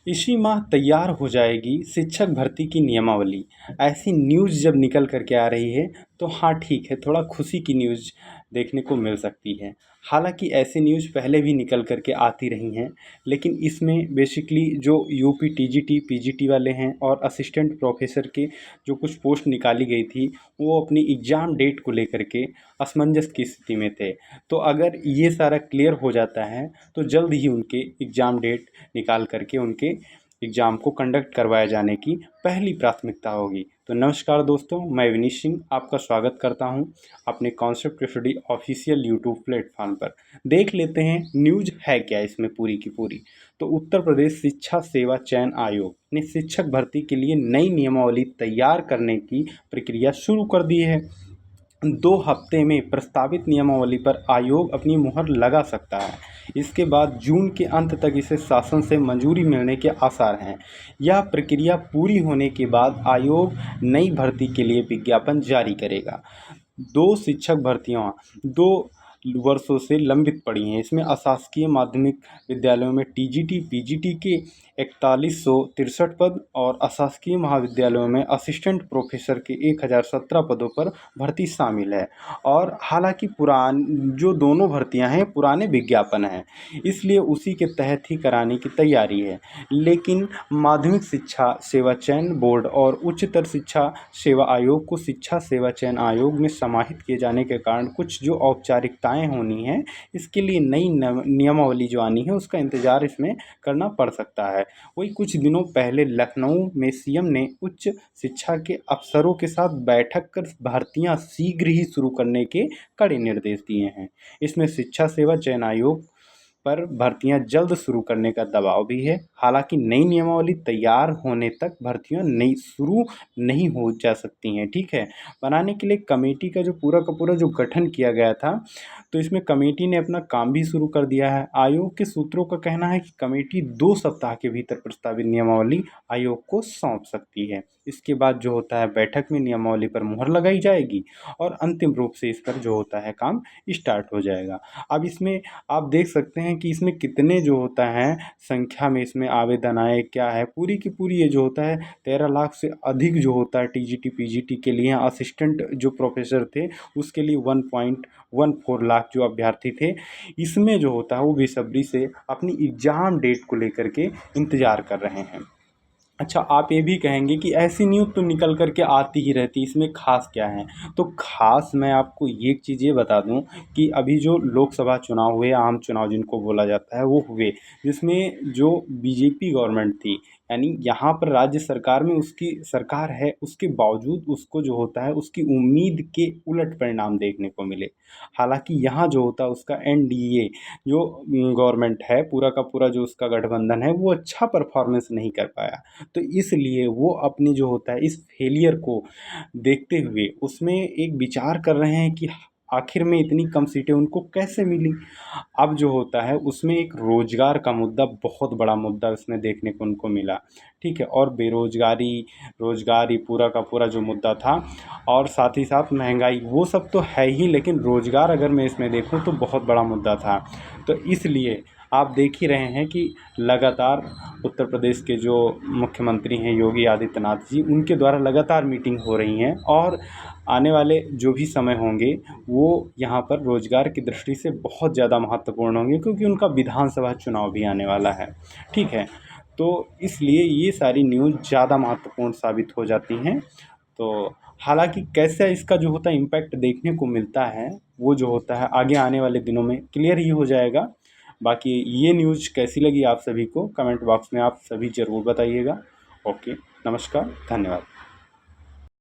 इसी माह तैयार हो जाएगी शिक्षक भर्ती की नियमावली। ऐसी न्यूज़ जब निकल कर के आ रही है तो हाँ ठीक है, थोड़ा खुशी की न्यूज़ देखने को मिल सकती है। हालांकि ऐसी न्यूज़ पहले भी निकल कर के आती रही हैं, लेकिन इसमें बेसिकली जो यूपी टीजीटी पीजीटी वाले हैं और असिस्टेंट प्रोफेसर के जो कुछ पोस्ट निकाली गई थी, वो अपनी एग्ज़ाम डेट को लेकर के असमंजस की स्थिति में थे। तो अगर ये सारा क्लियर हो जाता है तो जल्द ही उनके एग्ज़ाम डेट निकाल करके उनके एग्ज़ाम को कंडक्ट करवाए जाने की पहली प्राथमिकता होगी। तो नमस्कार दोस्तों, मैं विनीत सिंह आपका स्वागत करता हूं अपने concept study official YouTube platform पर। देख लेते हैं न्यूज़ है क्या इसमें पूरी की पूरी। तो उत्तर प्रदेश शिक्षा सेवा चयन आयोग ने शिक्षक भर्ती के लिए नई नियमावली तैयार करने की प्रक्रिया शुरू कर दी है। 2 हफ्ते में प्रस्तावित नियमावली पर आयोग अपनी मुहर लगा सकता है। इसके बाद जून के अंत तक इसे शासन से मंजूरी मिलने के आसार हैं। यह प्रक्रिया पूरी होने के बाद आयोग नई भर्ती के लिए विज्ञापन जारी करेगा। 2 शिक्षक भर्तियां 2 वर्षों से लंबित पड़ी हैं। इसमें अशासकीय माध्यमिक विद्यालयों में टीजीटी पीजीटी के 4163 पद और अशासकीय महाविद्यालयों में असिस्टेंट प्रोफेसर के 1017 पदों पर भर्ती शामिल है। और हालांकि जो दोनों भर्तियां हैं पुराने विज्ञापन हैं, इसलिए उसी के तहत ही कराने की तैयारी है। लेकिन माध्यमिक शिक्षा सेवा चयन बोर्ड और उच्चतर शिक्षा सेवा आयोग को शिक्षा सेवा चयन आयोग में समाहित किए जाने के कारण कुछ जो औपचारिकताएं होनी हैं, इसके लिए नई नियमावली जो आनी है उसका इंतज़ार इसमें करना पड़ सकता है। वही कुछ दिनों पहले लखनऊ में सीएम ने उच्च शिक्षा के अफसरों के साथ बैठक कर भर्तियां शीघ्र ही शुरू करने के कड़े निर्देश दिए हैं। इसमें शिक्षा सेवा चयन आयोग पर भर्तियां जल्द शुरू करने का दबाव भी है। हालांकि नई नियमावली तैयार होने तक भर्तियां नई शुरू नहीं हो जा सकती हैं। ठीक है, बनाने के लिए कमेटी का जो पूरा का पूरा जो गठन किया गया था, तो इसमें कमेटी ने अपना काम भी शुरू कर दिया है। आयोग के सूत्रों का कहना है कि कमेटी 2 सप्ताह के भीतर प्रस्तावित नियमावली आयोग को सौंप सकती है। इसके बाद जो होता है बैठक में नियमावली पर मुहर लगाई जाएगी और अंतिम रूप से इस पर जो होता है काम स्टार्ट हो जाएगा। अब इसमें आप देख सकते हैं कि इसमें कितने जो होता है संख्या में इसमें आवेदन आए, क्या है पूरी की पूरी ये जो होता है 13 लाख से अधिक जो होता है टीजीटी पीजीटी के लिए असिस्टेंट जो प्रोफेसर थे उसके लिए 1.14 लाख जो अभ्यर्थी थे। इसमें जो होता है वो बेसब्री से अपनी एग्ज़ाम डेट को लेकर के इंतज़ार कर रहे हैं। अच्छा, आप ये भी कहेंगे कि ऐसी न्यूज़ तो निकल कर के आती ही रहती, इसमें ख़ास क्या है? तो ख़ास मैं आपको एक चीज़ ये बता दूं कि अभी जो लोकसभा चुनाव हुए, आम चुनाव जिनको बोला जाता है, वो हुए, जिसमें जो बीजेपी गवर्नमेंट थी, यानी यहाँ पर राज्य सरकार में उसकी सरकार है, उसके बावजूद उसको जो होता है उसकी उम्मीद के उलट परिणाम देखने को मिले। हालांकि यहाँ जो होता है उसका एनडीए जो गवर्नमेंट है, पूरा का पूरा जो उसका गठबंधन है, वो अच्छा परफॉर्मेंस नहीं कर पाया। तो इसलिए वो अपने जो होता है इस फेलियर को देखते हुए उसमें एक विचार कर रहे हैं कि आखिर में इतनी कम सीटें उनको कैसे मिली। अब जो होता है उसमें एक रोजगार का मुद्दा, बहुत बड़ा मुद्दा उसमें देखने को उनको मिला। ठीक है, और बेरोजगारी, रोजगार, ये पूरा का पूरा जो मुद्दा था, और साथ ही साथ महंगाई, वो सब तो है ही, लेकिन रोजगार अगर मैं इसमें देखूं तो बहुत बड़ा मुद्दा था। तो इसलिए आप देख ही रहे हैं कि लगातार उत्तर प्रदेश के जो मुख्यमंत्री हैं योगी आदित्यनाथ जी, उनके द्वारा लगातार मीटिंग हो रही हैं और आने वाले जो भी समय होंगे वो यहाँ पर रोज़गार की दृष्टि से बहुत ज़्यादा महत्वपूर्ण होंगे, क्योंकि उनका विधानसभा चुनाव भी आने वाला है। ठीक है, तो इसलिए ये सारी न्यूज़ ज़्यादा महत्वपूर्ण साबित हो जाती हैं। तो हालांकि कैसे इसका जो होता है इम्पैक्ट देखने को मिलता है, वो जो होता है आगे आने वाले दिनों में क्लियर ही हो जाएगा। बाकी ये न्यूज़ कैसी लगी आप सभी को कमेंट बॉक्स में आप सभी ज़रूर बताइएगा। ओके, नमस्कार, धन्यवाद।